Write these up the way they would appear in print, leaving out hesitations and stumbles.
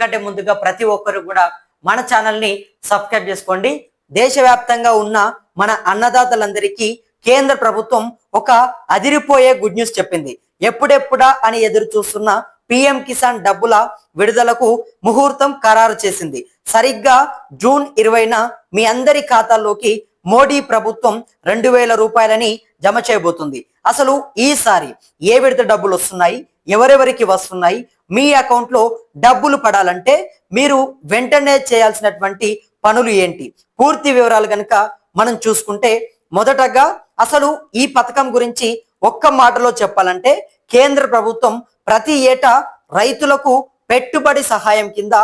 అందరికంటే ముందుగా ప్రతి ఒక్కరు కూడా మన ఛానల్ ని సబ్స్క్రైబ్ చేసుకోండి. దేశవ్యాప్తంగా ఉన్న మన అన్నదాతలందరికీ కేంద్ర ప్రభుత్వం ఒక అదిరిపోయే గుడ్ న్యూస్ చెప్పింది. ఎప్పుడెప్పుడా అని ఎదురు చూస్తున్న పిఎం కిసాన్ డబ్బుల విడుదలకు ముహూర్తం ఖరారు చేసింది. సరిగ్గా జూన్ 20న మీ అందరి ఖాతాల్లోకి మోడీ ప్రభుత్వం 2000 రూపాయలని జమ చేయబోతుంది. అసలు ఈసారి ఏ విడత డబ్బులు వస్తున్నాయి, ఎవరెవరికి వస్తున్నాయి, మీ అకౌంట్ లో డబ్బులు పడాలంటే మీరు వెంటనే చేయాల్సినటువంటి పనులు ఏంటి, పూర్తి వివరాలు గనుక మనం చూసుకుంటే, మొదటగా అసలు ఈ పథకం గురించి ఒక్క మాటలో చెప్పాలంటే కేంద్ర ప్రభుత్వం ప్రతి ఏటా రైతులకు పెట్టుబడి సహాయం కింద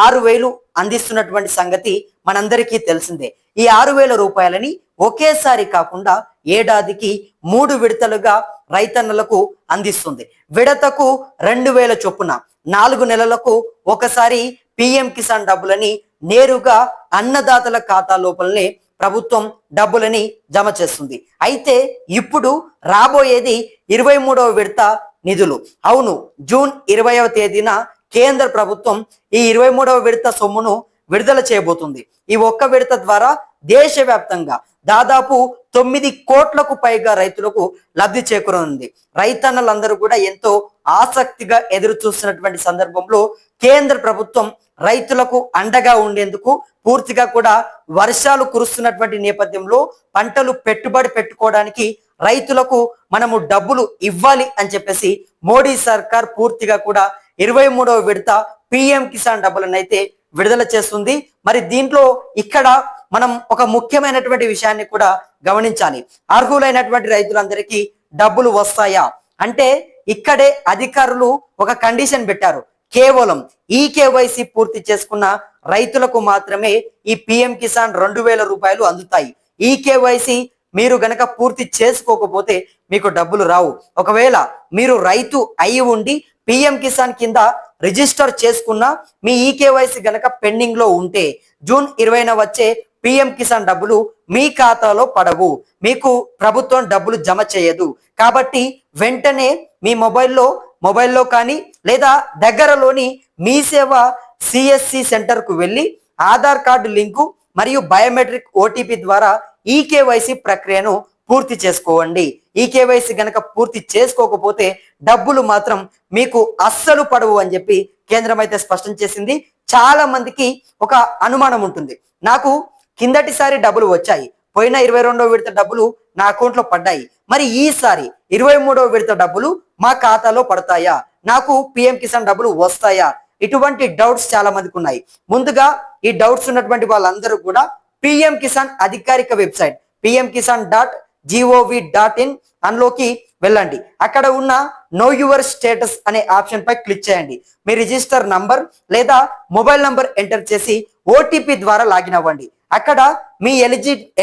6000 అందిస్తున్నటువంటి సంగతి మనందరికీ తెలిసిందే. ఈ 6000 రూపాయలని ఒకేసారి కాకుండా ఏడాదికి 3 విడతలుగా రైతన్నలకు అందిస్తుంది. విడతకు 2000 చొప్పున 4 నెలలకు ఒకసారి పిఎం కిసాన్ డబ్బులని నేరుగా అన్నదాతల ఖాతా లోపలనే ప్రభుత్వం డబ్బులని జమ చేస్తుంది. అయితే ఇప్పుడు రాబోయేది 23వ విడత నిధులు. అవును, జూన్ 20వ తేదీన కేంద్ర ప్రభుత్వం ఈ 23వ విడత సొమ్మును విడుదల చేయబోతుంది. ఈ ఒక్క విడత ద్వారా దేశవ్యాప్తంగా దాదాపు 9 కోట్లకు పైగా రైతులకు లబ్ధి చేకూరనుంది. రైతన్నలందరూ కూడా ఎంతో ఆసక్తిగా ఎదురు చూస్తున్నటువంటి సందర్భంలో కేంద్ర ప్రభుత్వం రైతులకు అండగా ఉండేందుకు పూర్తిగా కూడా వర్షాలు కురుస్తున్నటువంటి నేపథ్యంలో పంటలు పెట్టుబడి పెట్టుకోవడానికి రైతులకు మనము డబ్బులు ఇవ్వాలి అని చెప్పేసి మోడీ సర్కార్ పూర్తిగా కూడా 23వ విడత పిఎం కిసాన్ డబ్బులను అయితే విడుదల చేస్తుంది. మరి దీంట్లో ఇక్కడ మనం ఒక ముఖ్యమైనటువంటి విషయాన్ని కూడా గమనించాలి. అర్హులైనటువంటి రైతులందరికీ డబ్బులు వస్తాయా అంటే ఇక్కడే అధికారులు ఒక కండిషన్ పెట్టారు. కేవలం ఈ కేవైసీ పూర్తి చేసుకున్న రైతులకు మాత్రమే ఈ పిఎం కిసాన్ 2000 రూపాయలు అందుతాయి. ఈ కేవైసీ మీరు గనక పూర్తి చేసుకోకపోతే మీకు డబ్బులు రావు. ఒకవేళ మీరు రైతు అయి ఉండి పిఎం కిసాన్ కింద రిజిస్టర్ చేసుకున్న మీ ఈ కేవైసీ గనక పెండింగ్ లో ఉంటే జూన్ 20న వచ్చే పిఎం కిసాన్ డబ్బులు మీ ఖాతాలో పడవు, మీకు ప్రభుత్వం డబ్బులు జమ చేయదు. కాబట్టి వెంటనే మీ మొబైల్లో కానీ లేదా దగ్గరలోని మీ సేవ సిఎస్సి సెంటర్ కు వెళ్ళి ఆధార్ కార్డు లింకు మరియు బయోమెట్రిక్ ఓటీపీ ద్వారా ఈ కేవైసీ ప్రక్రియను పూర్తి చేసుకోండి. ఈ కేవైసీ గనక పూర్తి చేసుకోకపోతే డబ్బులు మాత్రం మీకు అస్సలు పడవు అని చెప్పి కేంద్రం అయితే స్పష్టం చేసింది. చాలా మందికి ఒక అనుమానం ఉంటుంది, నాకు కిందటిసారి డబ్బులు వచ్చాయి, పోయిన 22వ విడత డబ్బులు నా అకౌంట్ లో పడ్డాయి, మరి ఈసారి 23వ విడత డబ్బులు మా ఖాతాలో పడతాయా, నాకు పిఎం కిసాన్ డబ్బులు వస్తాయా? ఇటువంటి డౌట్స్ చాలా మందికి ఉన్నాయి. ముందుగా ఈ డౌట్స్ ఉన్నటువంటి వాళ్ళందరూ కూడా పిఎం కిసాన్ అధికారిక వెబ్సైట్ pmkisan.gov.in అందులోకి వెళ్ళండి. అక్కడ ఉన్న నో యువర్ స్టేటస్ అనే ఆప్షన్ పై క్లిక్ చేయండి. మీ రిజిస్టర్ నంబర్ లేదా మొబైల్ నంబర్ ఎంటర్ చేసి ఓటీపీ ద్వారా లాగిన్ అవ్వండి. అక్కడ మీ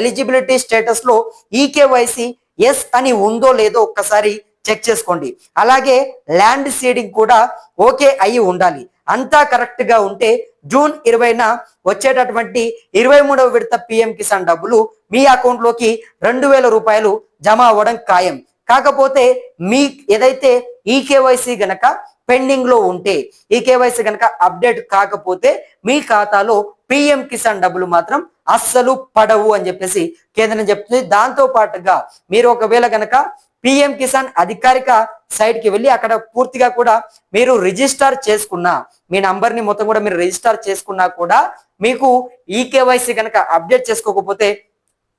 ఎలిజిబిలిటీ స్టేటస్ లో ఈ కేవైసీ ఎస్ అని ఉందో లేదో ఒక్కసారి చెక్ చేసుకోండి. అలాగే ల్యాండ్ సీడింగ్ కూడా ఓకే అయి ఉండాలి. అంతా కరెక్ట్ గా ఉంటే జూన్ 20న వచ్చేటటువంటి 23వ విడత పిఎం కిసాన్ డబ్బులు మీ అకౌంట్ లోకి 2000 రూపాయలు జమ అవ్వడం ఖాయం. కాకపోతే మీ ఏదైతే ఈ కేవైసీ గనక పెండింగ్ లో ఉంటే, ఈ కేవైసీ గనక అప్డేట్ కాకపోతే మీ ఖాతాలో పిఎం కిసాన్ డబ్బులు మాత్రం అస్సలు పడవు అని చెప్పేసి కేంద్రం చెప్తుంది. దాంతో పాటుగా మీరు ఒకవేళ గనక పిఎం కిసాన్ అధికారిక సైట్ కి వెళ్ళి అక్కడ పూర్తిగా కూడా మీరు రిజిస్టర్ చేసుకున్నా, మీ నంబర్ ని మొత్తం కూడా మీరు రిజిస్టర్ చేసుకున్నా కూడా మీకు ఈ కేవైసీ కనుక అప్డేట్ చేసుకోకపోతే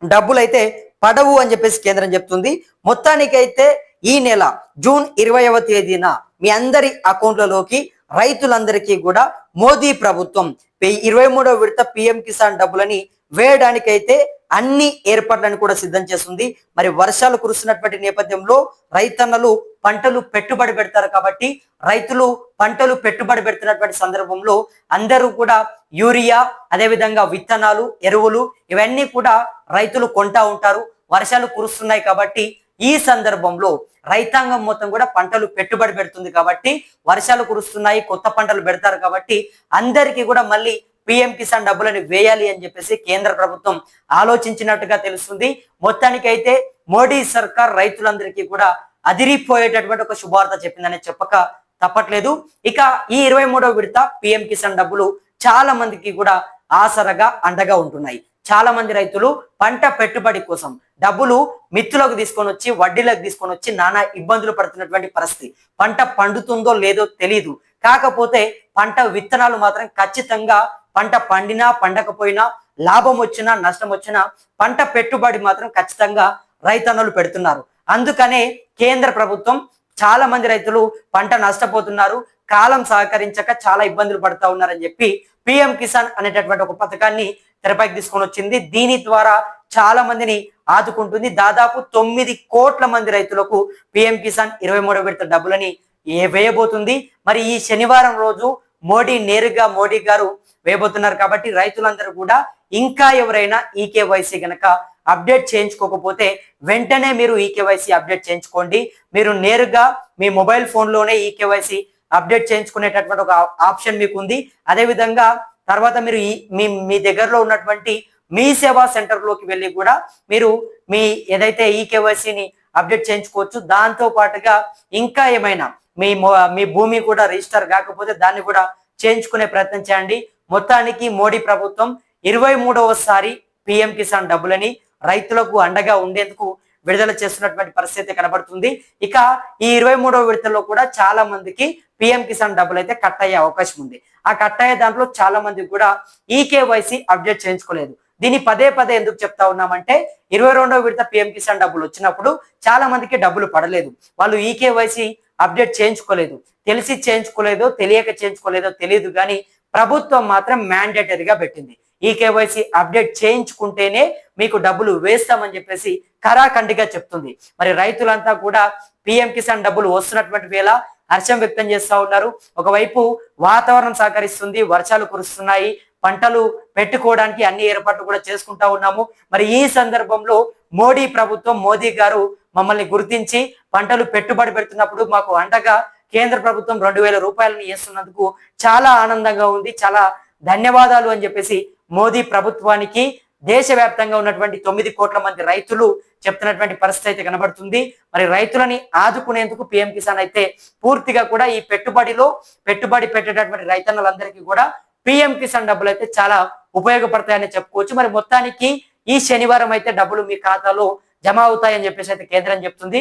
డబ్బులు అయితే పడవు అని చెప్పేసి కేంద్రం చెప్తుంది. మొత్తానికైతే ఈ నెల జూన్ 20వ తేదీన మీ అందరి అకౌంట్లలోకి రైతులందరికీ కూడా మోదీ ప్రభుత్వం 23వ విడత పిఎం కిసాన్ డబ్బులని వేయడానికైతే అన్ని ఏర్పాట్లను కూడా సిద్ధం చేస్తుంది. మరి వర్షాలు కురుస్తున్నటువంటి నేపథ్యంలో రైతన్నలు పంటలు పెట్టుబడి పెడతారు కాబట్టి రైతులు పంటలు పెట్టుబడి పెడుతున్నటువంటి సందర్భంలో అందరూ కూడా యూరియా, అదేవిధంగా విత్తనాలు, ఎరువులు ఇవన్నీ కూడా రైతులు కొంటా ఉంటారు. వర్షాలు కురుస్తున్నాయి కాబట్టి ఈ సందర్భంలో రైతాంగం మొత్తం కూడా పంటలు పెట్టుబడి పెడుతుంది కాబట్టి వర్షాలు కురుస్తున్నాయి, కొత్త పంటలు పెడతారు కాబట్టి అందరికీ కూడా మళ్ళీ పిఎం కిసాన్ డబ్బులను వేయాలి అని చెప్పేసి కేంద్ర ప్రభుత్వం ఆలోచించినట్టుగా తెలుస్తుంది. మొత్తానికైతే మోడీ సర్కార్ రైతులందరికీ కూడా అదిరిపోయేటటువంటి ఒక శుభవార్త చెప్పిందని చెప్పక తప్పట్లేదు. ఇక ఈ 23వ విడత పిఎం కిసాన్ డబ్బులు చాలా మందికి కూడా ఆసరగా అండగా ఉంటున్నాయి. చాలా మంది రైతులు పంట పెట్టుబడి కోసం డబ్బులు మిత్తులకు తీసుకొని వచ్చి వడ్డీలకు తీసుకొని వచ్చి నానా ఇబ్బందులు పడుతున్నటువంటి పరిస్థితి. పంట పండుతుందో లేదో తెలియదు. కాకపోతే పంట విత్తనాలు మాత్రం ఖచ్చితంగా పంట పండినా పండకపోయినా లాభం వచ్చినా నష్టం వచ్చినా పంట పెట్టుబడి మాత్రం ఖచ్చితంగా రైతన్నలు పెడుతున్నారు. అందుకనే కేంద్ర ప్రభుత్వం చాలా మంది రైతులు పంట నష్టపోతున్నారు, కాలం సహకరించక చాలా ఇబ్బందులు పడుతూ ఉన్నారని చెప్పి పిఎం కిసాన్ అనేటటువంటి ఒక పథకాన్ని తెరపైకి తీసుకొని వచ్చింది. దీని ద్వారా చాలా మందిని ఆదుకుంటుంది. దాదాపు 9 కోట్ల మంది రైతులకు పిఎం కిసాన్ 23వ విడత డబ్బులని వేయబోతుంది. మరి ఈ శనివారం రోజు నేరుగా మోడీ గారు వేయబోతున్నారు. కాబట్టి రైతులందరూ కూడా ఇంకా ఎవరైనా ఈకేవైసీ గనక అప్డేట్ చేయించుకోకపోతే వెంటనే మీరు ఈకేవైసీ అప్డేట్ చేయించుకోండి. మీరు నేరుగా మీ మొబైల్ ఫోన్లోనే ఈకేవైసీ అప్డేట్ చేయించుకునేటటువంటి ఒక ఆప్షన్ మీకు ఉంది. అదేవిధంగా తర్వాత మీరు మీ దగ్గరలో ఉన్నటువంటి మీ సేవా సెంటర్లోకి వెళ్ళి కూడా మీరు మీ ఏదైతే ఈకేవైసీని అప్డేట్ చేయించుకోవచ్చు. దాంతో పాటుగా ఇంకా ఏమైనా మీ భూమి కూడా రిజిస్టర్ కాకపోతే దాన్ని కూడా చేయించుకునే ప్రయత్నం చేయండి. మొత్తానికి మోడీ ప్రభుత్వం 23వసారి పిఎం కిసాన్ డబ్బులని రైతులకు అండగా ఉండేందుకు విడుదల చేస్తున్నటువంటి పరిస్థితి కనబడుతుంది. ఇక ఈ 23వ విడతలో కూడా చాలా మందికి పిఎం కిసాన్ డబ్బులు అయితే కట్ అయ్యే అవకాశం ఉంది. ఆ కట్ అయ్యే దాంట్లో చాలా మందికి కూడా ఈకేవైసీ అప్డేట్ చేయించుకోలేదు. దీన్ని పదే పదే ఎందుకు చెప్తా ఉన్నామంటే 22వ విడత పిఎం కిసాన్ డబ్బులు వచ్చినప్పుడు చాలా మందికి డబ్బులు పడలేదు. వాళ్ళు ఈకేవైసీ అప్డేట్ చేయించుకోలేదు. తెలిసి చేయించుకోలేదో తెలియక చేయించుకోలేదో తెలియదు, కానీ ప్రభుత్వం మాత్రం మ్యాండేటరీగా పెట్టింది. ఈకేవైసీ అప్డేట్ చేయించుకుంటేనే మీకు డబ్బులు వేస్తామని చెప్పేసి ఖరాఖండిగా చెప్తుంది. మరి రైతులంతా కూడా పిఎం కిసాన్ డబ్బులు వస్తున్నటువంటి వేళ హర్షం వ్యక్తం చేస్తూ ఉన్నారు. ఒకవైపు వాతావరణం సహకరిస్తుంది, వర్షాలు కురుస్తున్నాయి, పంటలు పెట్టుకోవడానికి అన్ని ఏర్పాట్లు కూడా చేసుకుంటా ఉన్నాము. మరి ఈ సందర్భంలో మోదీ గారు మమ్మల్ని గుర్తించి పంటలు పెట్టుబడి పెడుతున్నప్పుడు మాకు అండగా కేంద్ర ప్రభుత్వం 2000 రూపాయలని ఇస్తున్నందుకు చాలా ఆనందంగా ఉంది, చాలా ధన్యవాదాలు అని చెప్పేసి మోదీ ప్రభుత్వానికి దేశవ్యాప్తంగా ఉన్నటువంటి 9 కోట్ల మంది రైతులు చెప్తున్నటువంటి పరిస్థితి అయితే కనబడుతుంది. మరి రైతులని ఆదుకునేందుకు పిఎం కిసాన్ అయితే పూర్తిగా కూడా ఈ పెట్టుబడి పెట్టేటటువంటి రైతన్నలందరికీ కూడా పిఎం కిసాన్ డబ్బులు అయితే చాలా ఉపయోగపడతాయని చెప్పుకోవచ్చు. మరి మొత్తానికి ఈ శనివారం అయితే డబ్బులు మీ ఖాతాలో జమ అవుతాయని చెప్పేసి అయితే కేంద్రం చెప్తుంది.